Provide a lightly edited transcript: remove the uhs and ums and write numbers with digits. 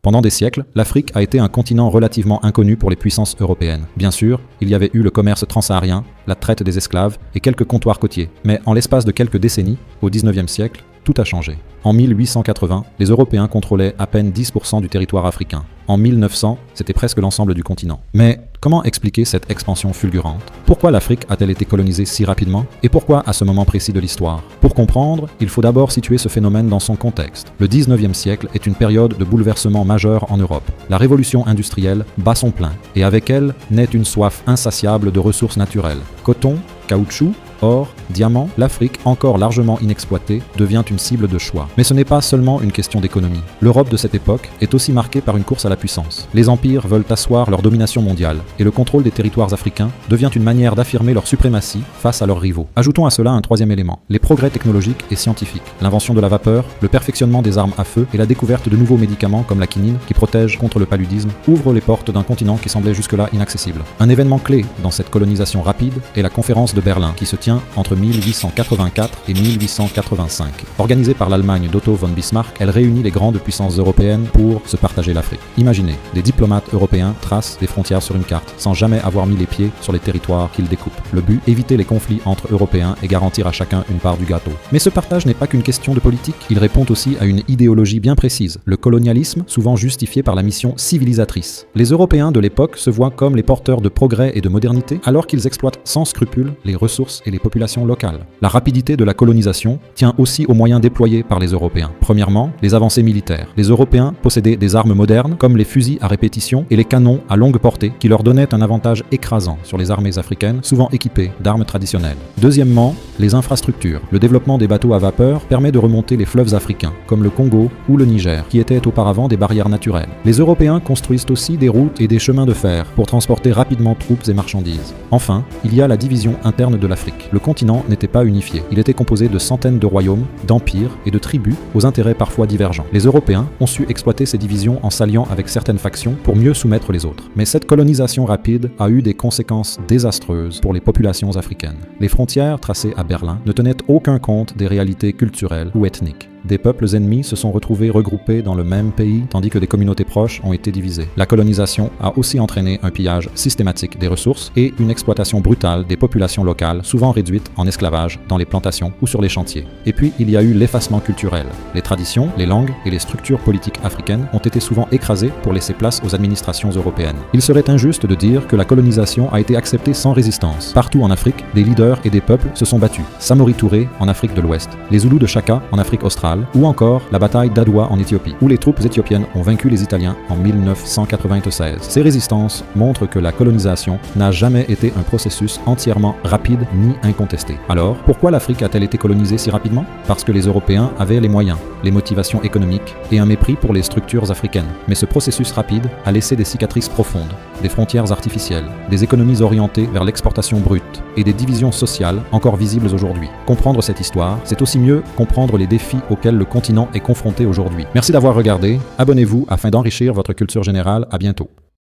Pendant des siècles, l'Afrique a été un continent relativement inconnu pour les puissances européennes. Bien sûr, il y avait eu le commerce transsaharien, la traite des esclaves et quelques comptoirs côtiers. Mais en l'espace de quelques décennies, au XIXe siècle, tout a changé. En 1880, les Européens contrôlaient à peine 10% du territoire africain. En 1900, c'était presque l'ensemble du continent. Mais comment expliquer cette expansion fulgurante? Pourquoi l'Afrique a-t-elle été colonisée si rapidement? Et pourquoi à ce moment précis de l'histoire? Pour comprendre, il faut d'abord situer ce phénomène dans son contexte. Le 19e siècle est une période de bouleversement majeur en Europe. La révolution industrielle bat son plein, et avec elle naît une soif insatiable de ressources naturelles. Coton, caoutchouc, or, diamants, l'Afrique, encore largement inexploitée, devient une cible de choix. Mais ce n'est pas seulement une question d'économie. L'Europe de cette époque est aussi marquée par une course à la puissance. Les empires veulent asseoir leur domination mondiale, et le contrôle des territoires africains devient une manière d'affirmer leur suprématie face à leurs rivaux. Ajoutons à cela un troisième élément, les progrès technologiques et scientifiques. L'invention de la vapeur, le perfectionnement des armes à feu et la découverte de nouveaux médicaments comme la quinine, qui protège contre le paludisme, ouvrent les portes d'un continent qui semblait jusque-là inaccessible. Un événement clé dans cette colonisation rapide est la conférence de Berlin, qui se tient entre 1884 et 1885. Organisée par l'Allemagne d'Otto von Bismarck, elle réunit les grandes puissances européennes pour se partager l'Afrique. Imaginez, des diplomates européens tracent des frontières sur une carte, sans jamais avoir mis les pieds sur les territoires qu'ils découpent. Le but, éviter les conflits entre Européens et garantir à chacun une part du gâteau. Mais ce partage n'est pas qu'une question de politique, il répond aussi à une idéologie bien précise, le colonialisme, souvent justifié par la mission civilisatrice. Les Européens de l'époque se voient comme les porteurs de progrès et de modernité, alors qu'ils exploitent sans scrupule les ressources et les populations locales. La rapidité de la colonisation tient aussi aux moyens déployés par les Européens. Premièrement, les avancées militaires. Les Européens possédaient des armes modernes, comme les fusils à répétition et les canons à longue portée, qui leur donnaient un avantage écrasant sur les armées africaines, souvent équipées d'armes traditionnelles. Deuxièmement, les infrastructures. Le développement des bateaux à vapeur permet de remonter les fleuves africains, comme le Congo ou le Niger, qui étaient auparavant des barrières naturelles. Les Européens construisent aussi des routes et des chemins de fer pour transporter rapidement troupes et marchandises. Enfin, il y a la division interne de l'Afrique. Le continent n'était pas unifié. Il était composé de centaines de royaumes, d'empires et de tribus aux intérêts parfois divergents. Les Européens ont su exploiter ces divisions en s'alliant avec certaines factions pour mieux soumettre les autres. Mais cette colonisation rapide a eu des conséquences désastreuses pour les populations africaines. Les frontières tracées à Berlin ne tenaient aucun compte des réalités culturelles ou ethniques. Des peuples ennemis se sont retrouvés regroupés dans le même pays, tandis que des communautés proches ont été divisées. La colonisation a aussi entraîné un pillage systématique des ressources et une exploitation brutale des populations locales, souvent réduites en esclavage dans les plantations ou sur les chantiers. Et puis, il y a eu l'effacement culturel. Les traditions, les langues et les structures politiques africaines ont été souvent écrasées pour laisser place aux administrations européennes. Il serait injuste de dire que la colonisation a été acceptée sans résistance. Partout en Afrique, des leaders et des peuples se sont battus. Samori Touré en Afrique de l'Ouest, les Zoulous de Chaka en Afrique australe, ou encore la bataille d'Adwa en Éthiopie, où les troupes éthiopiennes ont vaincu les Italiens en 1996. Ces résistances montrent que la colonisation n'a jamais été un processus entièrement rapide ni incontesté. Alors, pourquoi l'Afrique a-t-elle été colonisée si rapidement? Parce que les Européens avaient les moyens, les motivations économiques et un mépris pour les structures africaines. Mais ce processus rapide a laissé des cicatrices profondes, des frontières artificielles, des économies orientées vers l'exportation brute et des divisions sociales encore visibles aujourd'hui. Comprendre cette histoire, c'est aussi mieux comprendre les défis auxquels le continent est confronté aujourd'hui. Merci d'avoir regardé. Abonnez-vous afin d'enrichir votre culture générale. À bientôt.